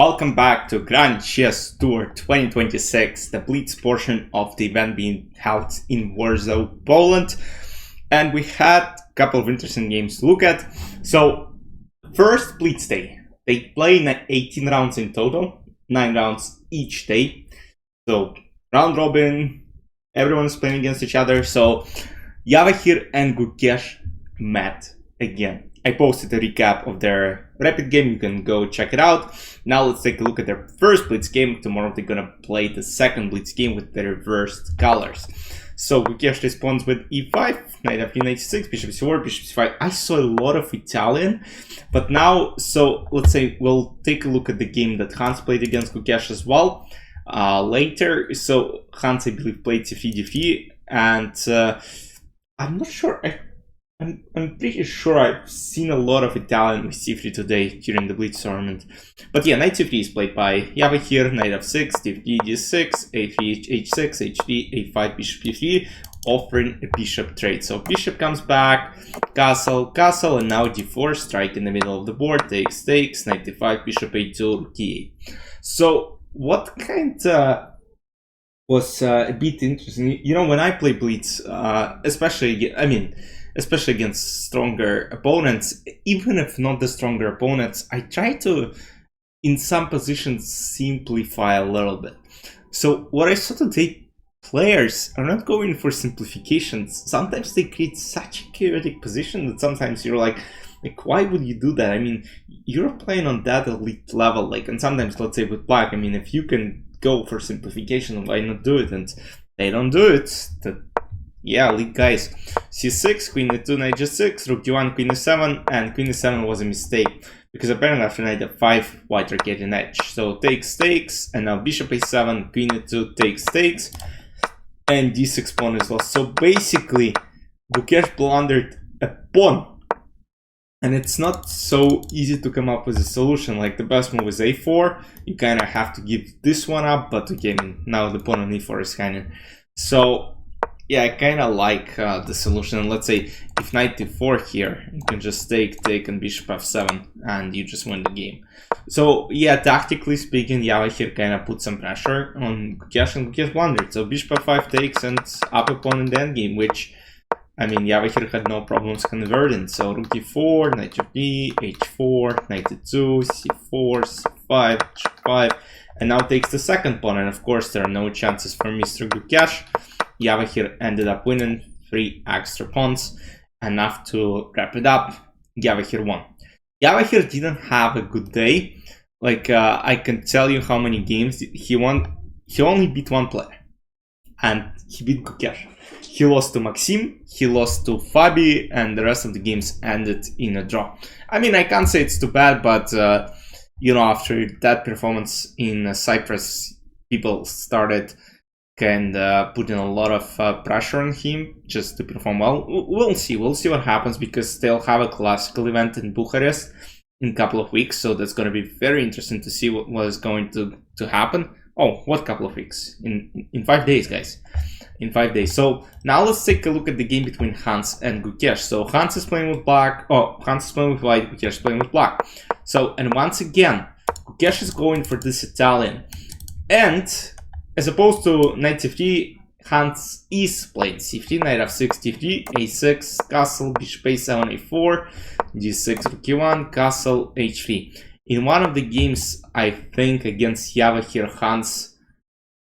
Welcome back to Grand Chess Tour 2026, the Blitz portion of the event being held in Warsaw, Poland. And we had a couple of interesting games to look at. So, first Blitz day. They play 18 rounds in total, 9 rounds each day. So, round robin, everyone's playing against each other. So, Javokhir and Gukesh met again. I posted a recap of their rapid game. You can go check it out. Now let's take a look at their first Blitz game. Tomorrow they're gonna play the second Blitz game with the reversed colors. So Gukesh responds with e5, knight f3, knight c6, bishop c4, bishop c5. I saw a lot of Italian, but now, so let's say we'll take a look at the game that Hans played against Gukesh as well later. So Hans, I believe, played c3, d3, and I'm not sure. I'm pretty sure I've seen a lot of Italian with c3 today during the Blitz tournament. But yeah, knight c3 is played by Javokhir, knight f6, d3, d6, a3, h6, h3, a5, bishop e3, offering a bishop trade. So bishop comes back, castle, castle, and now d4, strike in the middle of the board, takes, takes, knight d5, bishop a2, rook e8. So what kind was a bit interesting, you know, when I play Blitz, especially against stronger opponents, even if not the stronger opponents, I try to, in some positions, simplify a little bit. So what I saw today, players are not going for simplifications. Sometimes they create such a chaotic position that sometimes you're like, why would you do that? I mean, you're playing on that elite level, like, and sometimes, let's say with black, I mean, if you can go for simplification, why not do it? And they don't do it. Yeah, elite guys. c6, queen e2, knight g6, rook d1, queen e7, and queen e7 was a mistake because apparently after knight f5, white are getting edge. So takes, takes, and now bishop a7, queen e2 takes, takes, and d6 pawn is lost. So basically, Gukesh blundered a pawn, and it's not so easy to come up with a solution. Like the best move is a4. You kind of have to give this one up, but again, now the pawn on e4 is kind of so. Yeah, I kind of like the solution. Let's say if knight d4 here, you can just take, and bishop f7, and you just win the game. So yeah, tactically speaking, Javokhir kind of put some pressure on Gukesh, and Gukesh blundered. So bishop f5 takes, and up a pawn in the endgame, which, I mean, Javokhir had no problems converting. So rook d4, knight g3, h4, knight d2, c4, c5, h5, and now takes the second pawn. And of course, there are no chances for Mr. Gukesh. Javokhir ended up winning 3 extra pawns, enough to wrap it up. Javokhir won. Javokhir didn't have a good day. Like, I can tell you how many games he won. He only beat one player, and he beat Gukesh. He lost to Maxim, he lost to Fabi, and the rest of the games ended in a draw. I mean, I can't say it's too bad, but you know, after that performance in Cyprus, people started and putting a lot of pressure on him just to perform well. We'll see what happens, because they'll have a classical event in Bucharest in a couple of weeks, so that's going to be very interesting to see what is going to happen. Oh, what couple of weeks? In 5 days, guys. In 5 days. So now let's take a look at the game between Hans and Gukesh. So Hans is playing with black. Oh, Hans is playing with white. Gukesh is playing with black. So, and once again, Gukesh is going for this Italian, and as opposed to knight c3, Hans is playing c3, knight f6, d3, a6, castle, bishop a7, a4, g6, rook e1, castle, h3. In one of the games, I think against Javokhir, Hans,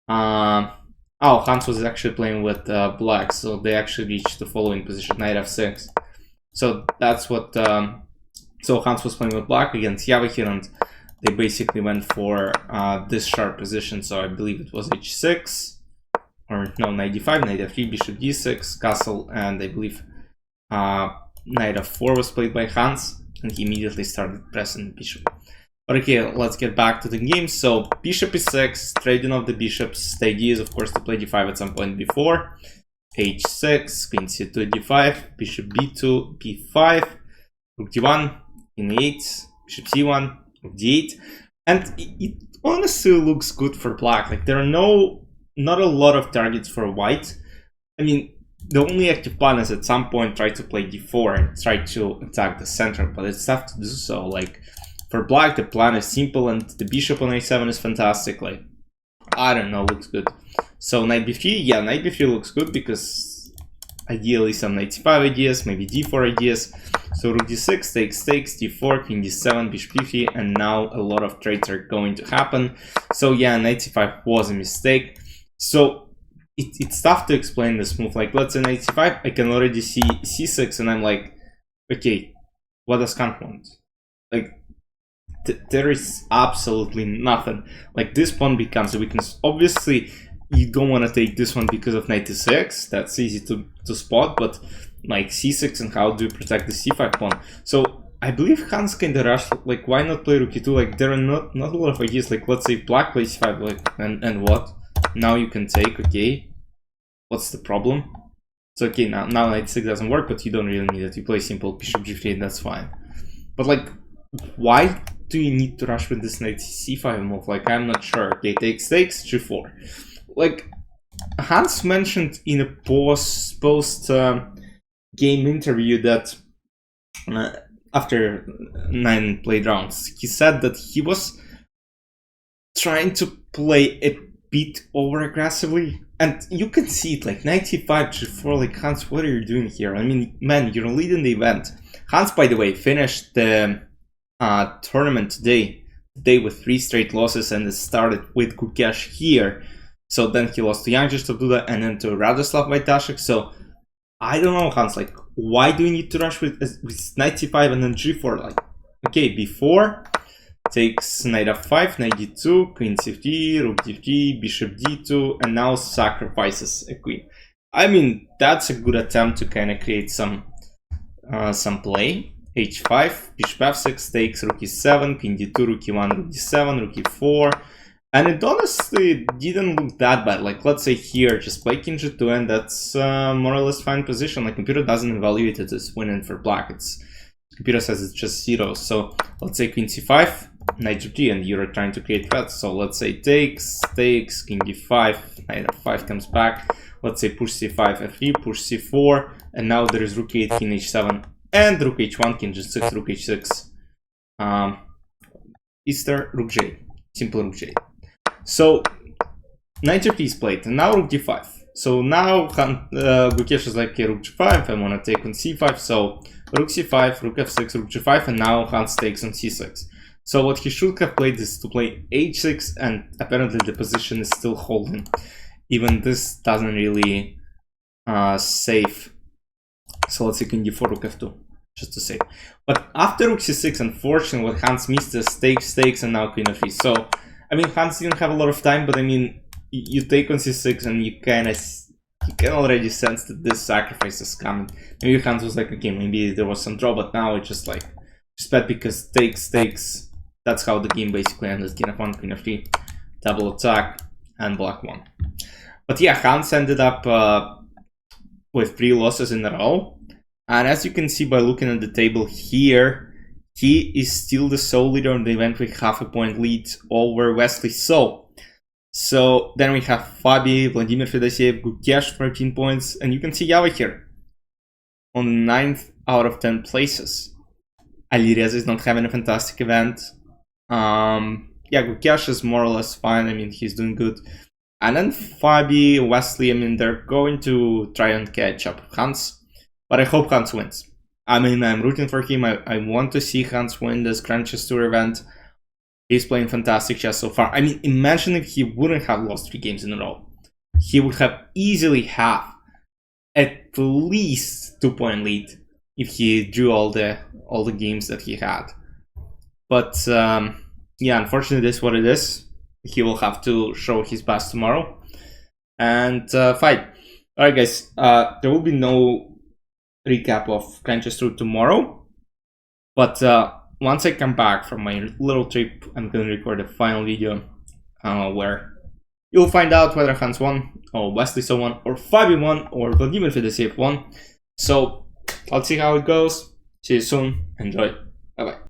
Hans was actually playing with black, so they actually reached the following position, knight f6. So that's what, so Hans was playing with black against Javokhir, and they basically went for this sharp position. So I believe it was h6, or no, knight d5, knight f3, bishop d6, castle, and I believe knight f4 was played by Hans, and he immediately started pressing the bishop. But okay, let's get back to the game. So bishop e6, trading off the bishops. The idea is, of course, to play d5 at some point before. h6, queen c2, d5, bishop b2, b5, rook d1, queen e8, bishop c1, d8, and it honestly looks good for black. Like, there are not a lot of targets for white. I mean, the only active plan is at some point try to play d4 and try to attack the center, but it's tough to do so. Like, For black, the plan is simple, and the bishop on a7 is fantastic. Like, I don't know, looks good. So knight b3, yeah, knight b3 looks good because ideally some knight c5 ideas, maybe d4 ideas. So rook d6, takes, d4, queen d7, bishop d3, and now a lot of trades are going to happen. So yeah, knight c5 was a mistake. So it's tough to explain this move. Like, let's say knight c5, I can already see c6, and I'm like, okay, what does Khan want? Like, there is absolutely nothing. Like, this pawn becomes a weakness. Obviously, you don't want to take this one because of knight e6. That's easy to spot, but like c6, and how do you protect the c5 pawn? So I believe Khan's kind of rushed. Like, why not play rook e2? Like, there are not a lot of ideas. Like, let's say black plays c5, like, and what? Now you can take, okay. What's the problem? It's okay, now knight e6 doesn't work, but you don't really need it. You play simple bishop g3, and that's fine. But like, why do you need to rush with this knight c5 move? Like, I'm not sure. Okay, takes, g4. Like, Hans mentioned in a post game interview that after 9 played rounds, he said that he was trying to play a bit over aggressively, and you can see it. Like, knight e5, g4. Like, Hans, what are you doing here? I mean, man, you're leading the event. Hans, by the way, finished the tournament today with 3 straight losses, and it started with Gukesh here. So then he lost to Yanjish to Duda, and then to Radoslav Wojtaszek. So I don't know, Hans, like, why do you need to rush with knight c5 and then g4? Like, okay, b4, takes knight f5, knight d2, queen c3, rook d3, bishop d2, and now sacrifices a queen. I mean, that's a good attempt to kind of create some play. h5, bishop f6, takes, rook e7, queen d2, rook e1, rook d7, rook e4. And it honestly didn't look that bad. Like, let's say here, just play king g2, and that's more or less fine position. Like, computer doesn't evaluate it as winning for black. Computer says it's just zeros. So let's say queen c5, knight g3, and you're trying to create threats. So let's say takes, king d5, knight f5 comes back. Let's say push c5, f3, push c4, and now there is rook e8, king h7, and rook h1, king g6, rook h6. Is there rook j? Simple rook j. So knight g3 is played, and now rook d5. So now Gukesh is like, okay, rook g5, I want to take on c5, so rook c5, rook f6, rook g5, and now Hans takes on c6. So what he should have played is to play h6, and apparently the position is still holding. Even this doesn't really save. So let's see, king d4, rook f2, just to save. But after rook c6, unfortunately, what Hans missed is takes, and now queen f3. So I mean, Hans didn't have a lot of time, but I mean, you take on c6, and you can already sense that this sacrifice is coming. Maybe Hans was like, okay, maybe there was some draw, but now it's just like, just bad because takes. That's how the game basically ended. King f1, queen f3, double attack, and black won. But yeah, Hans ended up with 3 losses in a row. And as you can see by looking at the table here, he is still the sole leader of the event with half a point lead over Wesley. So then we have Fabi, Vladimir Fedosiev, Gukesh 13 points, and you can see Javokhir on 9th out of 10 places. Alireza is not having a fantastic event. Yeah, Gukesh is more or less fine. I mean, he's doing good. And then Fabi, Wesley, I mean, they're going to try and catch up Hans. But I hope Hans wins. I mean, I'm rooting for him. I want to see Hans win this Grand Chess Tour event. He's playing fantastic chess so far. I mean, imagine if he wouldn't have lost 3 games in a row. He would have easily had at least 2-point lead if he drew all the games that he had. But yeah, unfortunately, this is what it is. He will have to show his best tomorrow and fight. All right, guys. There will be no recap of Grand Chess Tour tomorrow, but once I come back from my little trip, I'm going to record a final video where you'll find out whether Hans won, or Wesley won, or Fabi won, or Vladimir Fedosiev won. So let's see how it goes. See you soon. Enjoy. Bye bye.